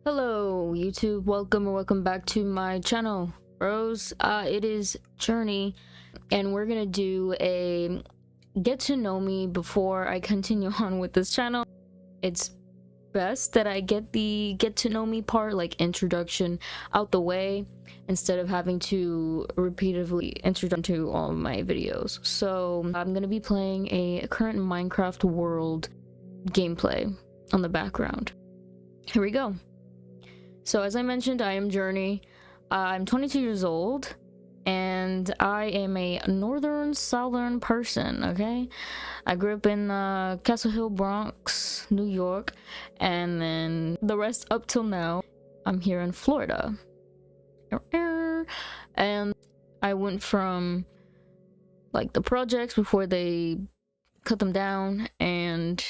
Hello YouTube, welcome back to my channel, bros. It is Journey, and we're gonna do a get to know me before I continue on with this channel. It's best that I get the get to know me part, like introduction, out the way instead of having to repeatedly introduce to all of my videos. So I'm gonna be playing a current Minecraft world gameplay on the background. Here we go. So as I mentioned, I am Journey. I'm 22 years old, and I am a southern person, okay? I grew up in Castle Hill, Bronx, New York, and then the rest up till now, I'm here in Florida. And I went from, like, the projects before they cut them down, and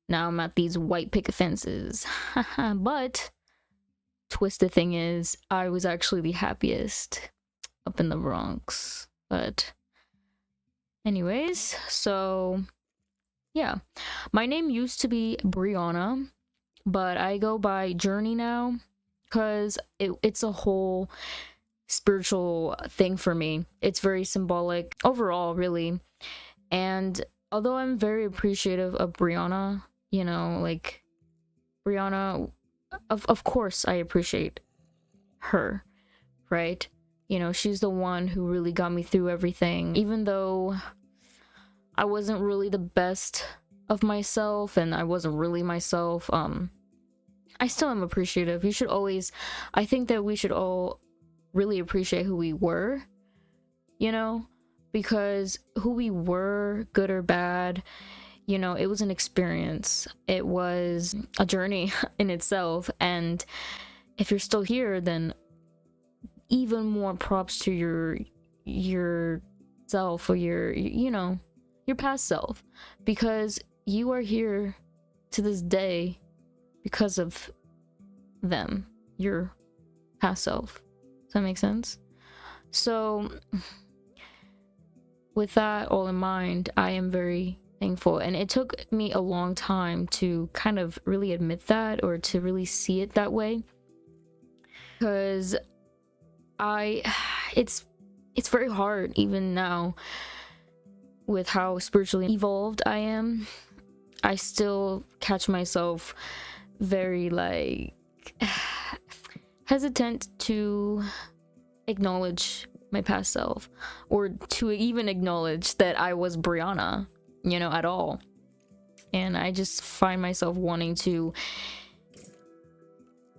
now I'm at these white picket fences. But twisted thing is, I was actually the happiest up in the Bronx. But anyways, so yeah, my name used to be Brianna, but I go by Journey now because it's a whole spiritual thing for me. It's very symbolic overall, really. And although I'm very appreciative of Brianna, you know, like Brianna, of course I appreciate her, right? You know, she's the one who really got me through everything. Even though I wasn't really the best of myself and I wasn't really myself, I still am appreciative. You should always, I think that we should all really appreciate who we were, you know, because who we were, good or bad, you know, it was an experience. It was a journey in itself. And if you're still here, then even more props to your self, or your, you know, your past self, because you are here to this day because of them, your past self. Does that make sense? So with that all in mind, I am very thankful, and it took me a long time to kind of really admit that, or to really see it that way, because it's very hard even now with how spiritually evolved I am. I still catch myself very, like, hesitant to acknowledge my past self, or to even acknowledge that I was Brianna, you know, at all. And I just find myself wanting to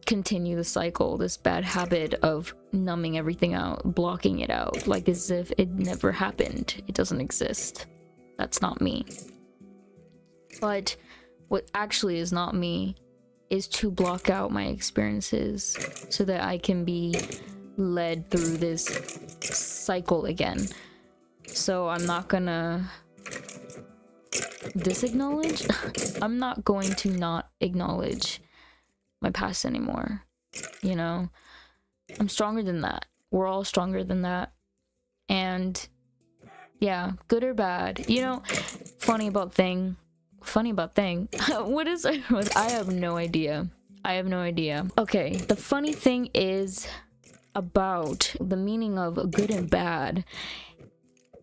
continue the cycle, this bad habit of numbing everything out, blocking it out, like as if it never happened. It doesn't exist. That's not me. But what actually is not me is to block out my experiences so that I can be led through this cycle again. So I'm not gonna disacknowledge. I'm not going to not acknowledge my past anymore. You know, I'm stronger than that. We're all stronger than that. And yeah, good or bad, you know, funny about thing what is it? I have no idea. Okay, the funny thing is about the meaning of good and bad.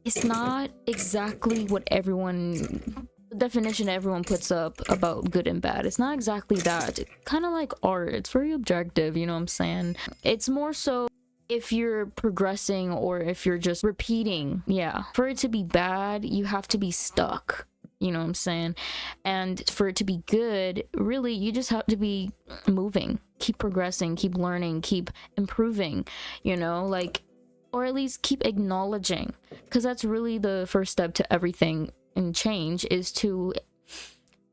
It's not exactly what the definition everyone puts up about good and bad. It's not exactly that. Kind of like art. It's very objective, you know what I'm saying? It's more so if you're progressing or if you're just repeating. Yeah. For it to be bad, you have to be stuck. You know what I'm saying? And for it to be good, really, you just have to be moving, keep progressing, keep learning, keep improving, you know, like, or at least keep acknowledging, because that's really the first step to everything in change, is to,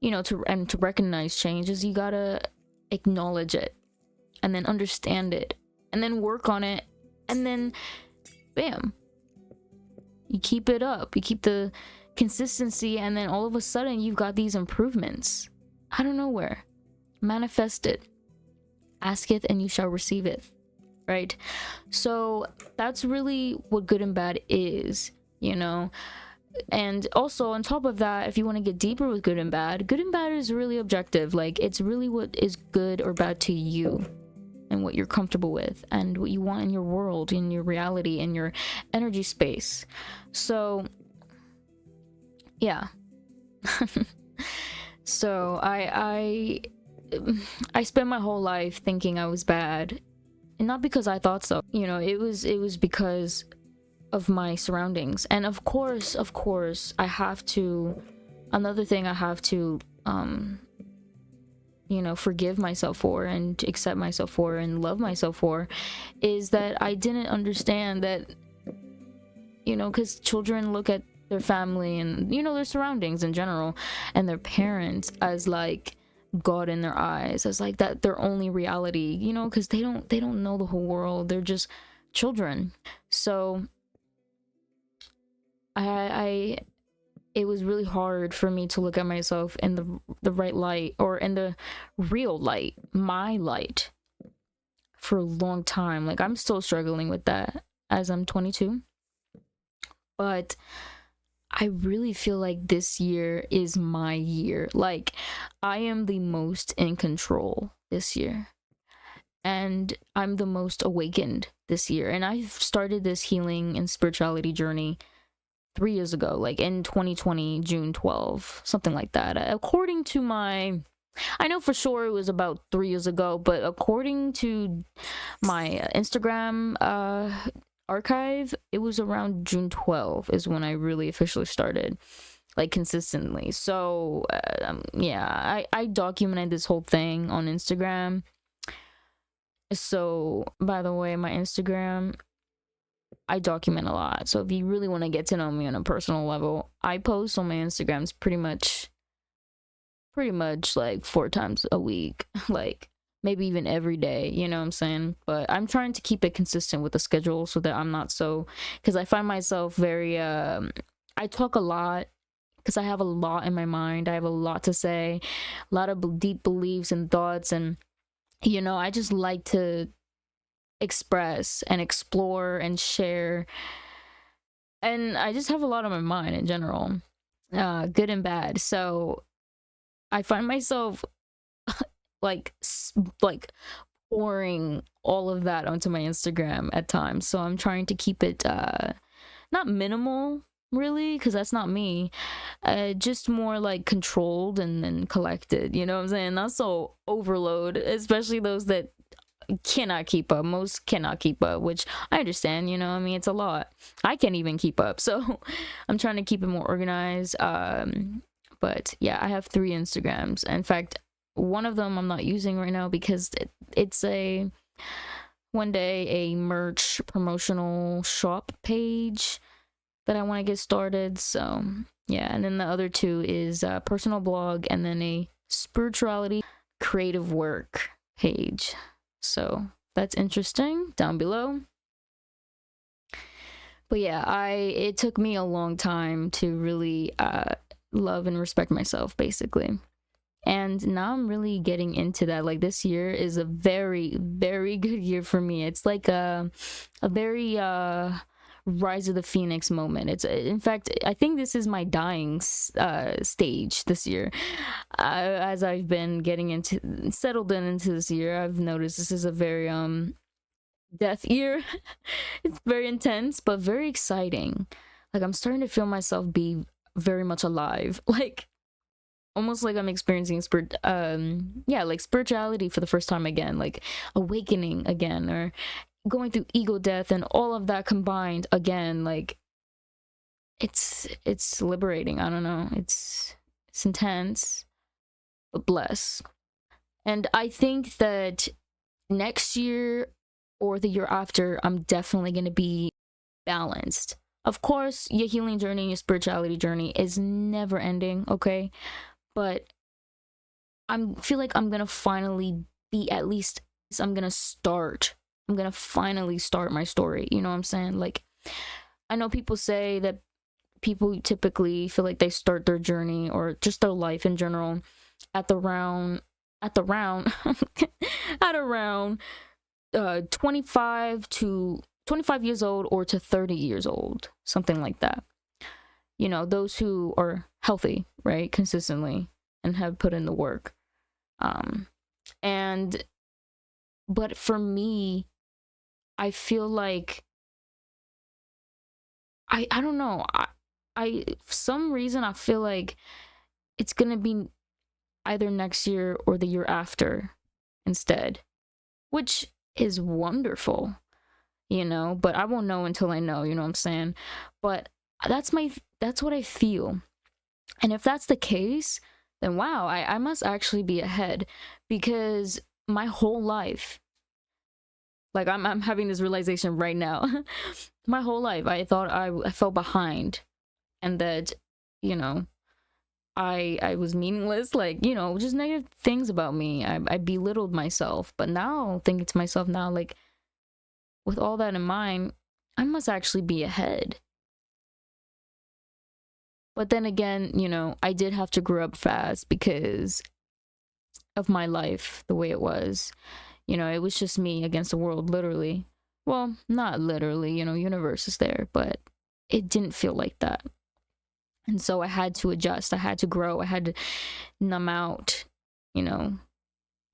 you know, to recognize change, is you gotta acknowledge it and then understand it and then work on it, and then bam, you keep it up, you keep the consistency, and then all of a sudden you've got these improvements out of nowhere. Manifest it, ask it and you shall receive it, right? So that's really what good and bad is, you know. And also on top of that, if you want to get deeper with good and bad is really objective. Like, it's really what is good or bad to you and what you're comfortable with and what you want in your world, in your reality, in your energy space. So yeah. So I spent my whole life thinking I was bad, and not because I thought so. You know, it was because of my surroundings. And of course, I have to, another thing I have to you know, forgive myself for and accept myself for and love myself for, is that I didn't understand that, you know, because children look at their family and, you know, their surroundings in general and their parents as like God in their eyes, as like that their only reality, you know, because they don't know the whole world. They're just children. So I it was really hard for me to look at myself in the right light, or in the real light, my light, for a long time. Like, I'm still struggling with that as I'm 22. But I really feel like this year is my year. Like, I am the most in control this year. And I'm the most awakened this year. And I've started this healing and spirituality journey 3 years ago, like in 2020, June 12, something like that. According to my, I know for sure it was about 3 years ago, but according to my Instagram archive, it was around June 12 is when I really officially started, like, consistently. So yeah, I documented this whole thing on Instagram. So by the way, my Instagram, I document a lot. So if you really want to get to know me on a personal level, I post on my Instagrams pretty much like 4 times a week, like maybe even every day, you know what I'm saying? But I'm trying to keep it consistent with the schedule so that I'm not so, because I find myself very I talk a lot because I have a lot in my mind. I have a lot to say, a lot of deep beliefs and thoughts, and you know, I just like to express and explore and share, and I just have a lot on my mind in general, good and bad. So I find myself like pouring all of that onto my Instagram at times. So I'm trying to keep it not minimal really, because that's not me, just more like controlled and then collected, you know what I'm saying? Not so overload, especially those that cannot keep up. Most cannot keep up, which I understand, you know, I mean, it's a lot. I can't even keep up, so I'm trying to keep it more organized. But yeah, I have 3 Instagrams. In fact, one of them I'm not using right now because it's a one day a merch promotional shop page that I want to get started. So yeah, and then the other 2 is a personal blog and then a spirituality creative work page. So that's interesting, down below. But yeah, it took me a long time to really love and respect myself, basically. And now I'm really getting into that. Like, this year is a very, very good year for me. It's like a very rise of the phoenix moment. It's, in fact, I think this is my dying stage this year. As I've been getting settled into this year, I've noticed this is a very death year. It's very intense but very exciting. Like, I'm starting to feel myself be very much alive, like almost like I'm experiencing like spirituality for the first time again, like awakening again, or going through ego death and all of that combined again. Like, it's liberating. I don't know, it's intense but blessed. And I think that next year or the year after, I'm definitely going to be balanced. Of course, your healing journey, your spirituality journey is never ending, okay? But I feel like I'm gonna finally be, at least I'm gonna finally start my story, you know what I'm saying? Like, I know people say that people typically feel like they start their journey or just their life in general at around 25 years old or to 30 years old, something like that. you know, those who are healthy, right, consistently and have put in the work. And but for me, I feel like I don't know. I for some reason I feel like it's gonna be either next year or the year after instead, which is wonderful, you know, but I won't know until I know, you know what I'm saying? But that's what I feel. And if that's the case, then wow, I must actually be ahead, because my whole life, like I'm having this realization right now. My whole life I thought I fell behind, and that, you know, I was meaningless, like, you know, just negative things about me. I belittled myself. But now thinking to myself now, like, with all that in mind, I must actually be ahead. But then again, you know, I did have to grow up fast because of my life the way it was. You know, it was just me against the world, literally. Well, not literally, you know, universe is there, but it didn't feel like that. And so I had to adjust, I had to grow, I had to numb out, you know.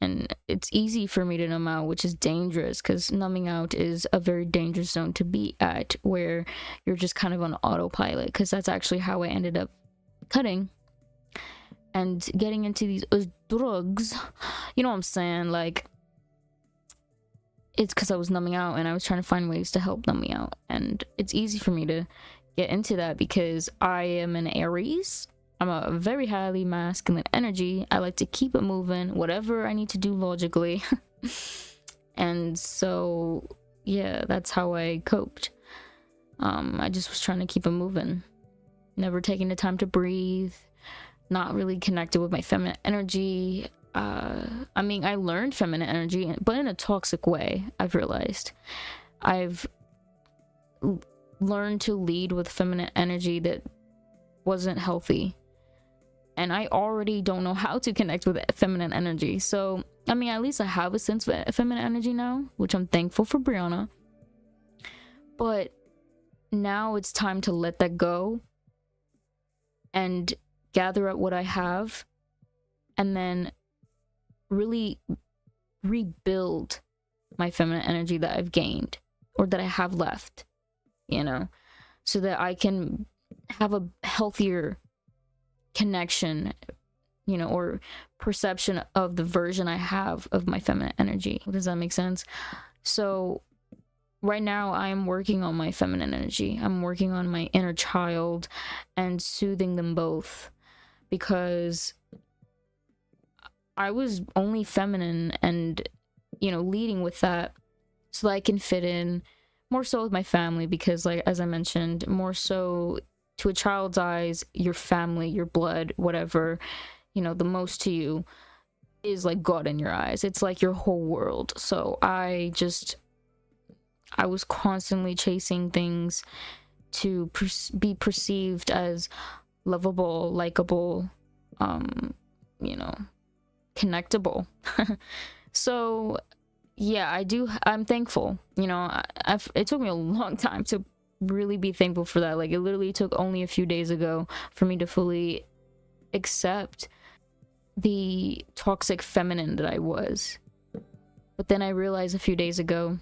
And it's easy for me to numb out, which is dangerous, because numbing out is a very dangerous zone to be at, where you're just kind of on autopilot. Because that's actually how I ended up cutting and getting into these drugs. You know what I'm saying? Like, it's because I was numbing out and I was trying to find ways to help numb me out. And it's easy for me to get into that because I am an Aries. I'm a very highly masculine energy. I like to keep it moving, whatever I need to do logically. And so, yeah, that's how I coped. I just was trying to keep it moving. Never taking the time to breathe. Not really connected with my feminine energy. I mean, I learned feminine energy, but in a toxic way, I've realized. I've learned to lead with feminine energy that wasn't healthy. And I already don't know how to connect with feminine energy. So, I mean, at least I have a sense of feminine energy now, which I'm thankful for Brianna. But now it's time to let that go and gather up what I have, and then really rebuild my feminine energy that I've gained, or that I have left, you know, so that I can have a healthier connection, you know, or perception of the version I have of my feminine energy. Does that make sense? So right now I am working on my feminine energy. I'm working on my inner child and soothing them both, because I was only feminine and, you know, leading with that so that I can fit in more so with my family, because, like, as I mentioned, more so to a child's eyes, your family, your blood, whatever, you know, the most to you is like God in your eyes. It's like your whole world. So I was constantly chasing things to be perceived as lovable, likable, you know, connectable. So yeah, I'm thankful, you know. It took me a long time to really be thankful for that. Like, it literally took only a few days ago for me to fully accept the toxic feminine that I was. But then I realized a few days ago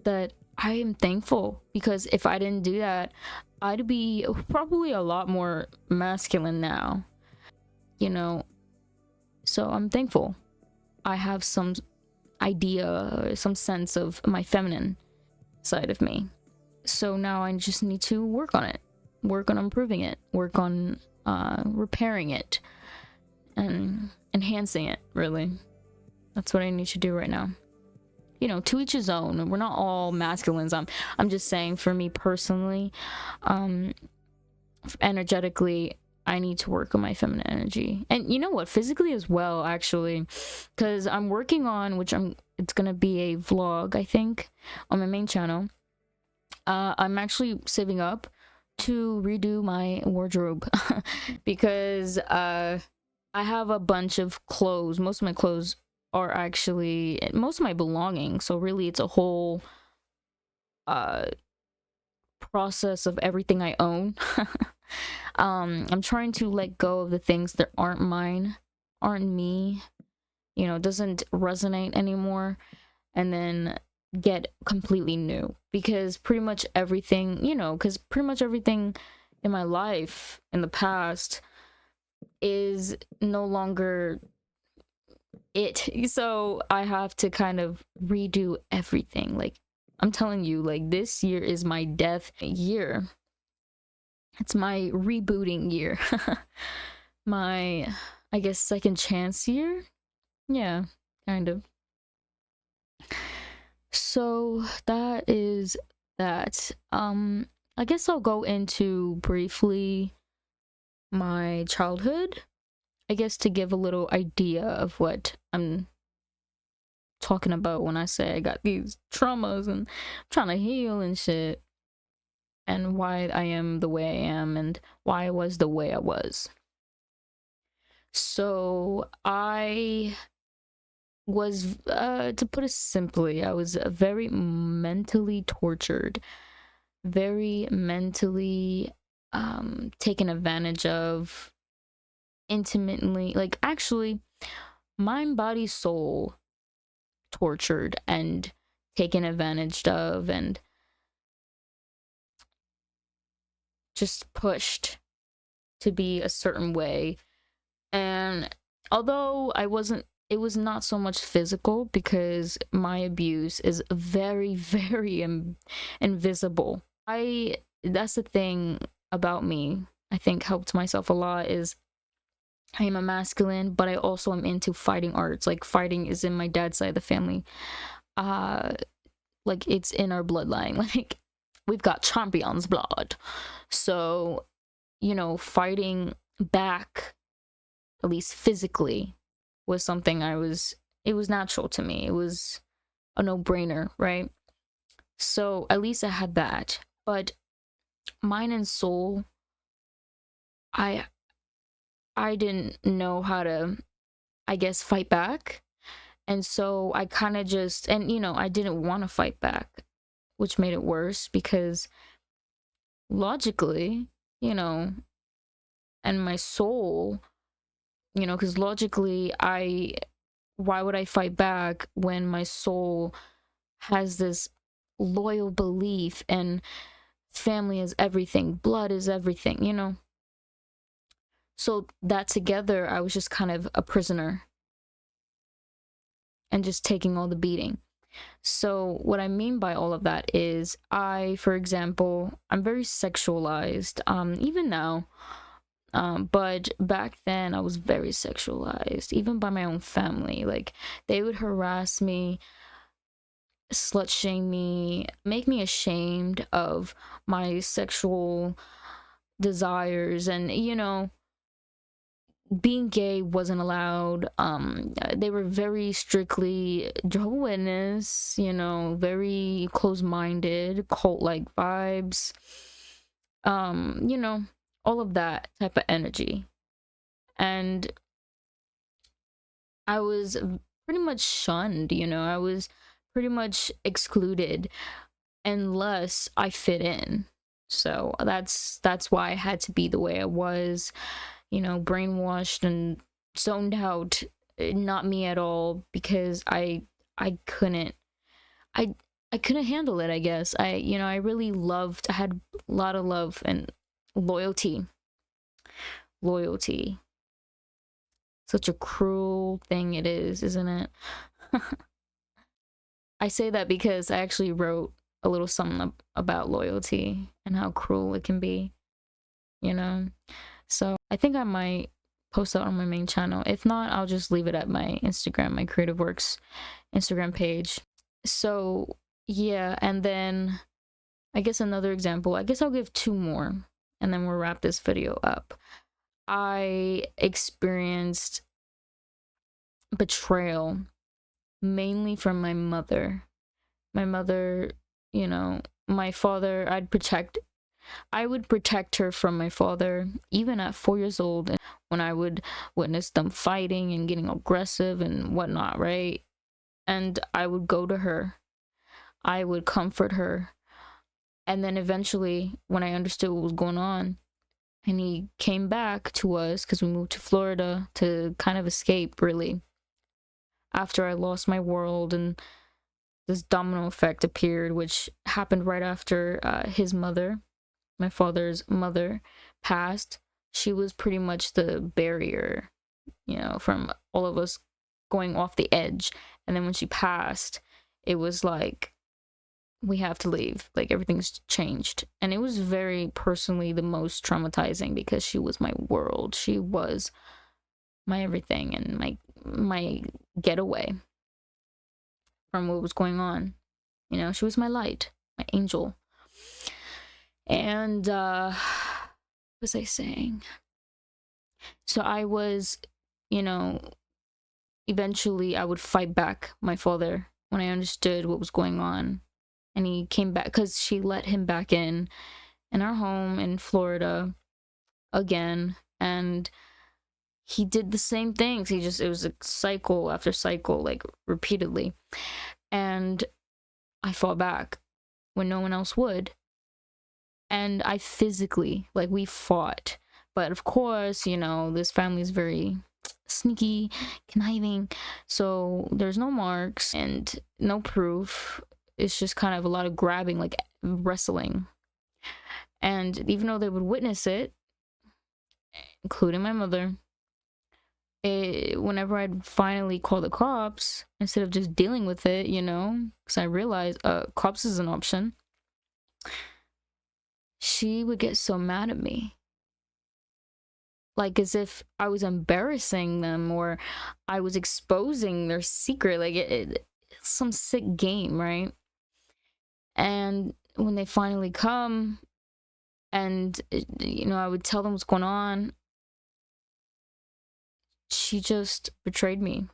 that I am thankful, because if I didn't do that, I'd be probably a lot more masculine now, you know. So I'm thankful I have some idea, some sense of my feminine side of me. So now I just need to work on it, work on improving it, work on repairing it and enhancing it. Really, that's what I need to do right now. You know, to each his own. We're not all masculines. I'm just saying, for me personally, energetically, I need to work on my feminine energy. And you know what, physically as well, actually, because I'm working on, it's gonna be a vlog, I think, on my main channel. I'm actually saving up to redo my wardrobe because I have a bunch of clothes. Most of my clothes are actually most of my belongings, so really it's a whole process of everything I own. I'm trying to let go of the things that aren't mine, aren't me, doesn't resonate anymore, and then get completely new. Because pretty much everything, in my life in the past is no longer it. So I have to kind of redo everything. Like, I'm telling you, like, this year is my death year. It's my rebooting year. My, I guess, second chance year. Yeah, kind of. So that is that. I guess I'll go into briefly my childhood, I guess, to give a little idea of what I'm talking about when I say I got these traumas and I'm trying to heal and shit, and why I am the way I am and why I was the way I was. So I was, to put it simply, I was very mentally tortured, very mentally taken advantage of, intimately, like, actually, mind, body, soul tortured and taken advantage of, and just pushed to be a certain way. And although it was not so much physical, because my abuse is very, very invisible. That's the thing about me, I think helped myself a lot, is I am a masculine, but I also am into fighting arts. Like, fighting is in my dad's side of the family. Like, it's in our bloodline. Like, we've got champion's blood. So, fighting back, at least physically, was something it was natural to me. It was a no-brainer, right? So at least I had that. But mind and soul, I didn't know how to, I guess, fight back. And so I kind of just, and I didn't want to fight back, which made it worse, because logically, and my soul, because logically, why would I fight back when my soul has this loyal belief and family is everything, blood is everything. So that together, I was just kind of a prisoner and just taking all the beating. So what I mean by all of that is, for example, I'm very sexualized, even now. But back then I was very sexualized, even by my own family. Like, they would harass me, slut shame me, make me ashamed of my sexual desires, and being gay wasn't allowed. They were very strictly Jehovah's Witness, very close-minded, cult-like vibes, all of that type of energy. And I was pretty much shunned, I was pretty much excluded unless I fit in. So that's why I had to be the way I was, brainwashed and zoned out, not me at all, because I couldn't handle it, I guess. I really loved, I had a lot of love and loyalty. Such a cruel thing it is, isn't it? I say that because I actually wrote a little something about loyalty and how cruel it can be, So I think I might post that on my main channel. If not, I'll just leave it at my Instagram, my Creative Works Instagram page. So yeah, and then I guess another example, I guess I'll give 2 more and then we'll wrap this video up. I experienced betrayal mainly from my mother. My mother, my father, I would protect her from my father, even at 4 years old, and when I would witness them fighting and getting aggressive and whatnot, right? And I would go to her, I would comfort her, And then eventually, when I understood what was going on, and he came back to us because we moved to Florida to kind of escape, really, after I lost my world and this domino effect appeared, which happened right after his mother, my father's mother, passed. She was pretty much the barrier, from all of us going off the edge. And then when she passed, it was like, we have to leave. Like, everything's changed. And it was very personally the most traumatizing because she was my world. She was my everything and my getaway from what was going on. She was my light, my angel. And what was I saying? So I was, eventually I would fight back my father when I understood what was going on. And he came back because she let him back in our home in Florida again. And he did the same things. It was a cycle after cycle, like repeatedly. And I fought back when no one else would. And I physically, like, we fought. But of course, this family is very sneaky, conniving. So there's no marks and no proof. It's just kind of a lot of grabbing, like wrestling. And even though they would witness it, including my mother, whenever I'd finally call the cops, instead of just dealing with it, because I realized cops is an option, she would get so mad at me. Like, as if I was embarrassing them or I was exposing their secret. Like, it's some sick game, right? And when they finally come and, I would tell them what's going on, she just betrayed me.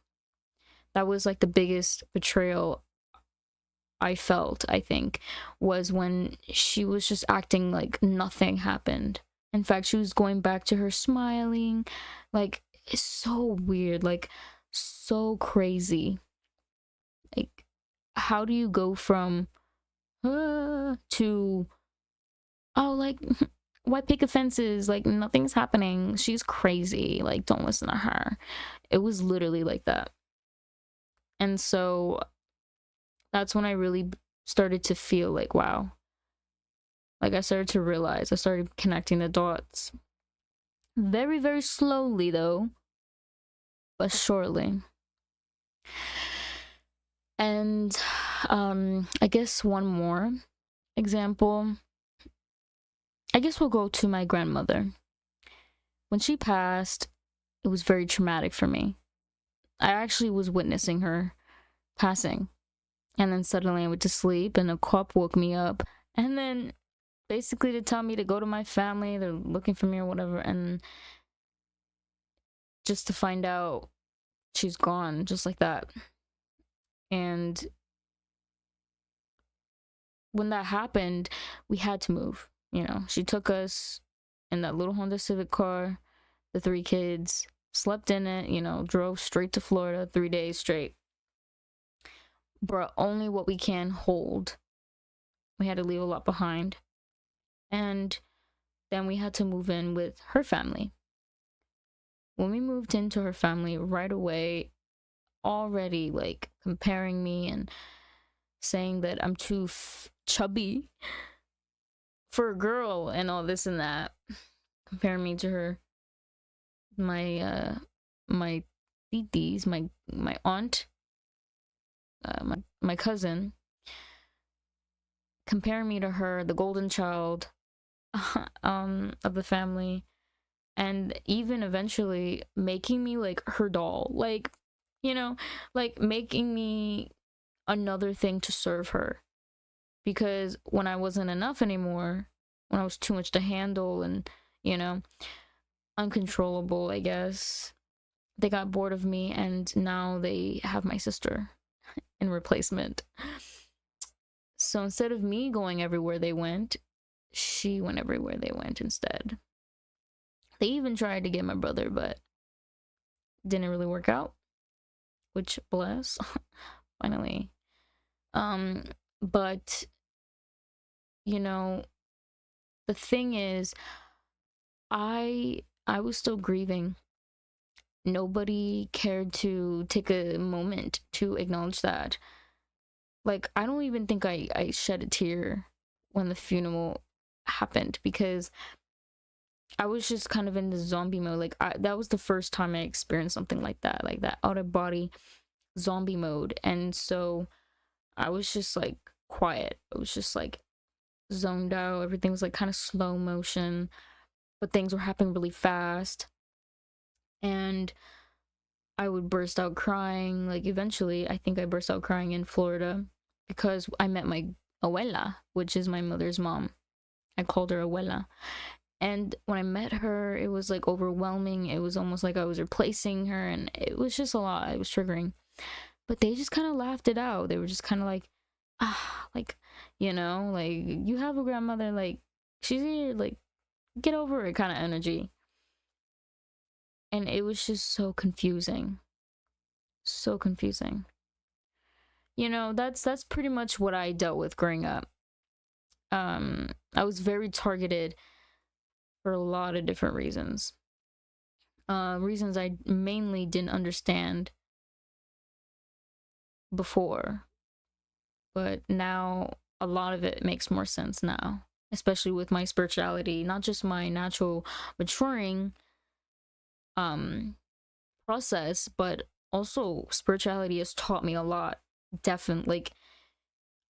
That was like the biggest betrayal I felt, I think, was when she was just acting like nothing happened. In fact, she was going back to her smiling. Like, it's so weird, like, so crazy. Like, how do you go from to, oh, like, white picket fences, like, nothing's happening, she's crazy, like, don't listen to her. It was literally like that. And so that's when I really started to feel like, wow. Like, I started to realize, I started connecting the dots. Very, very slowly, though, but surely. And I guess one more example. I guess we'll go to my grandmother. When she passed, it was very traumatic for me. I actually was witnessing her passing. And then suddenly I went to sleep and a cop woke me up. And then basically to tell me to go to my family, they're looking for me or whatever. And just to find out she's gone, just like that. And when that happened, we had to move. She took us in that little Honda Civic car, the 3 kids, slept in it, drove straight to Florida 3 days straight. Brought only what we can hold. We had to leave a lot behind. And then we had to move in with her family. When we moved into her family right away, already like comparing me and saying that I'm too chubby for a girl and all this and that, comparing me to her, my titis, my aunt, my cousin, comparing me to her, the golden child of the family, and even eventually making me like her doll, like, like making me another thing to serve her. Because when I wasn't enough anymore, when I was too much to handle and, uncontrollable, I guess, they got bored of me and now they have my sister in replacement. So instead of me going everywhere they went, she went everywhere they went instead. They even tried to get my brother, but didn't really work out, which bless, finally. But you know, the thing is, I was still grieving. Nobody cared to take a moment to acknowledge that. Like, I don't even think I shed a tear when the funeral happened, because I was just kind of in the zombie mode. Like, that was the first time I experienced something like that out of body zombie mode. And so I was just like quiet. I was just like zoned out. Everything was like kind of slow motion, but things were happening really fast. And I would burst out crying. Like, eventually, I think I burst out crying in Florida because I met my abuela, which is my mother's mom. I called her abuela. And when I met her, it was like overwhelming. It was almost like I was replacing her, and it was just a lot. It was triggering. But they just kind of laughed it out. They were just kind of like, like, like, you have a grandmother, like, she's here, like, get over it kind of energy. And it was just so confusing. So confusing. That's pretty much what I dealt with growing up. I was very targeted for a lot of different reasons. Reasons I mainly didn't understand before. But now a lot of it makes more sense now, especially with my spirituality, not just my natural maturing process, but also spirituality has taught me a lot. Definitely.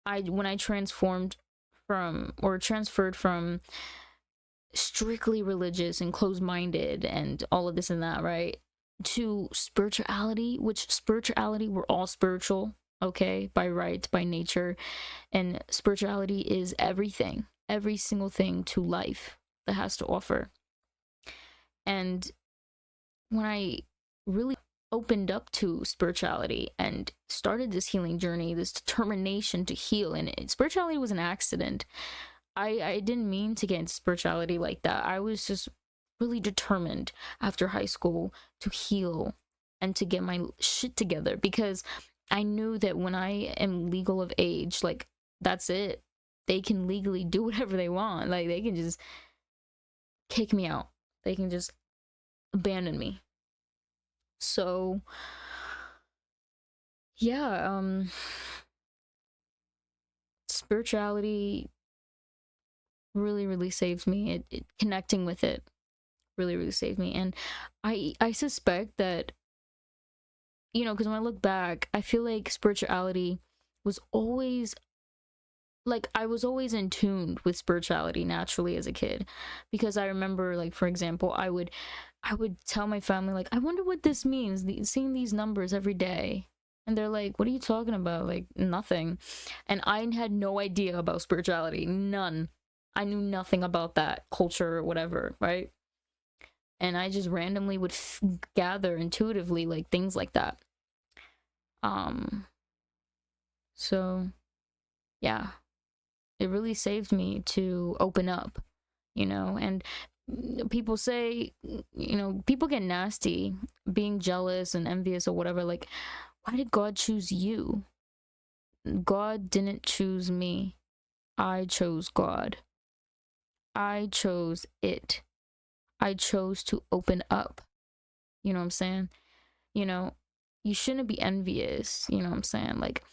Like, when I transferred from strictly religious and closed-minded and all of this and that, right, to spirituality, which spirituality, we're all spiritual, okay, by right, by nature, and spirituality is everything, every single thing to life that has to offer. And when I really opened up to spirituality and started this healing journey, this determination to heal, and spirituality was an accident. I didn't mean to get into spirituality like that. I was just really determined after high school to heal and to get my shit together, because I knew that when I am legal of age, like, that's it. They can legally do whatever they want. Like, they can just kick me out. They can just abandon me. So yeah, spirituality really, really saved me. It connecting with it really, really saved me. And I suspect that, because when I look back, I feel like spirituality was always, like, I was always in tune with spirituality naturally as a kid, because I remember, like, for example, I would tell my family, like, I wonder what this means, seeing these numbers every day. And they're like, what are you talking about? Like, nothing. And I had no idea about spirituality. None. I knew nothing about that culture or whatever, right? And I just randomly would gather intuitively, like, things like that. So yeah, it really saved me to open up, and people say, people get nasty, being jealous and envious or whatever. Like, why did God choose you? God didn't choose me. I chose God. I chose it. I chose to open up. You know what I'm saying? You shouldn't be envious. You know what I'm saying? Like,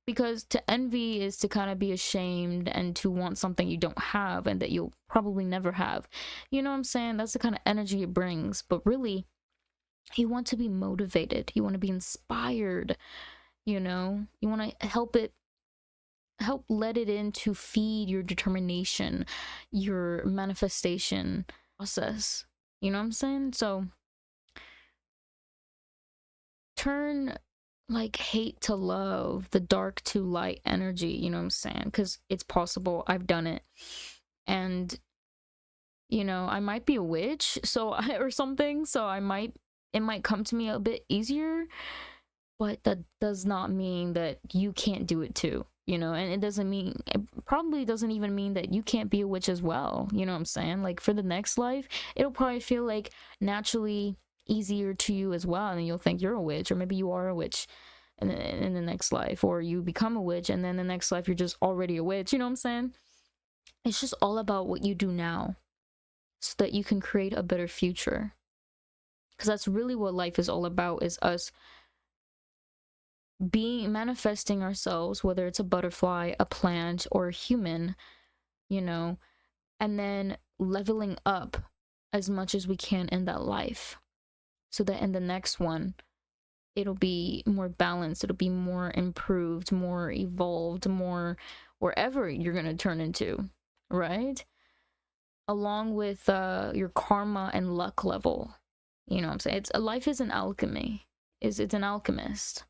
because to envy is to kind of be ashamed and to want something you don't have and that you'll probably never have. You know what I'm saying? That's the kind of energy it brings. But really, you want to be motivated. You want to be inspired. You want to help let it in to feed your determination, your manifestation process. You know what I'm saying? So turn, like, hate to love, the dark to light energy, you know what I'm saying? Because it's possible. I've done it. And I might be a witch, or something, so it might come to me a bit easier, but that does not mean that you can't do it too, and it probably doesn't even mean that you can't be a witch as well. You know what I'm saying? Like, for the next life, it'll probably feel like naturally easier to you as well, and you'll think you're a witch, or maybe you are a witch in the next life, or you become a witch and then the next life you're just already a witch. You know what I'm saying? It's just all about what you do now so that you can create a better future. Because that's really what life is all about, is us manifesting ourselves, whether it's a butterfly, a plant, or a human, you know, and then leveling up as much as we can in that life, so that in the next one it'll be more balanced, it'll be more improved, more evolved, more wherever you're gonna turn into, right? Along with your karma and luck level. You know what I'm saying? Life is an alchemy. It's an alchemist.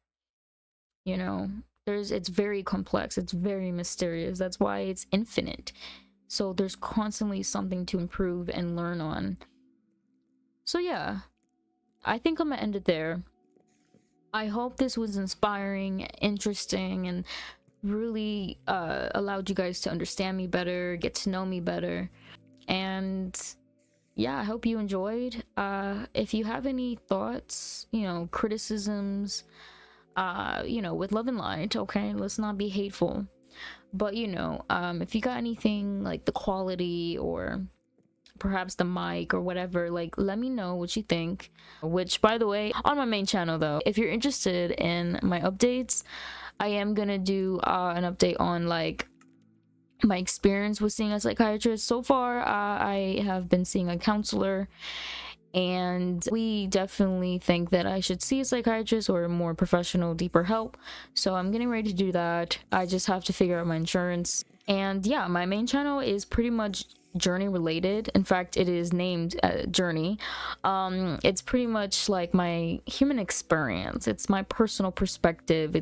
You know, it's very complex, it's very mysterious. That's why it's infinite. So there's constantly something to improve and learn on. So yeah, I think I'm gonna end it there. I hope this was inspiring, interesting, and really allowed you guys to understand me better, get to know me better. And yeah, I hope you enjoyed. If you have any thoughts, you know, criticisms, you know, with love and light, okay, let's not be hateful. But you know, if you got anything like the quality or perhaps the mic or whatever, like, let me know what you think. Which, by the way, on my main channel though, if you're interested in my updates, I am gonna do an update on like my experience with seeing a psychiatrist. So far, I have been seeing a counselor, and we definitely think that I should see a psychiatrist or more professional, deeper help. So I'm getting ready to do that. I just have to figure out my insurance. And yeah, my main channel is pretty much journey related. In fact, it is named Journey. It's pretty much like my human experience. It's my personal perspective.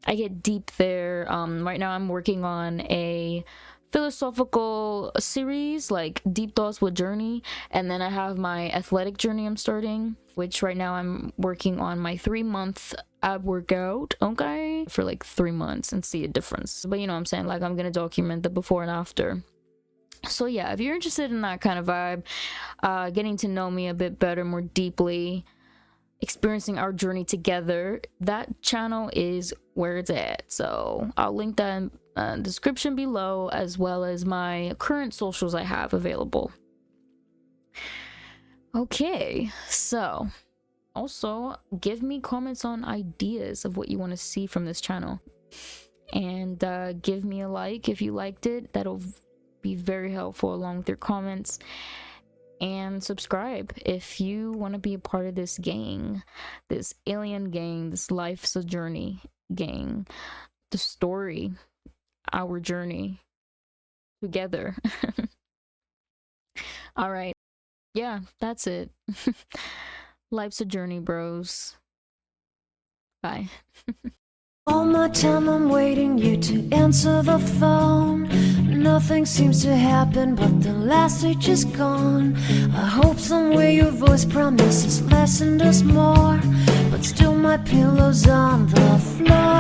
I get deep there. Right now I'm working on a philosophical series, like Deep Thoughts with Journey, and then I have my athletic journey I'm starting, which right now I'm working on my 3-month ab workout, okay, for like 3 months and see a difference. But you know what I'm saying, like, I'm gonna document the before and after. So yeah, if you're interested in that kind of vibe, getting to know me a bit better, more deeply, experiencing our journey together, that channel is where it's at. So I'll link that in the description below, as well as my current socials I have available. Okay, so also give me comments on ideas of what you want to see from this channel, and give me a like if you liked it. That'll be very helpful, along with your comments. And subscribe if you want to be a part of this gang, this alien gang, this LifesAJourney gang, the story, our journey together. All right, yeah, that's it. Life's a journey, bros. Bye. All my time I'm waiting you to answer the phone. Nothing seems to happen, but the last stage is gone. I hope somewhere your voice promises less and us more, but still my pillow's on the floor.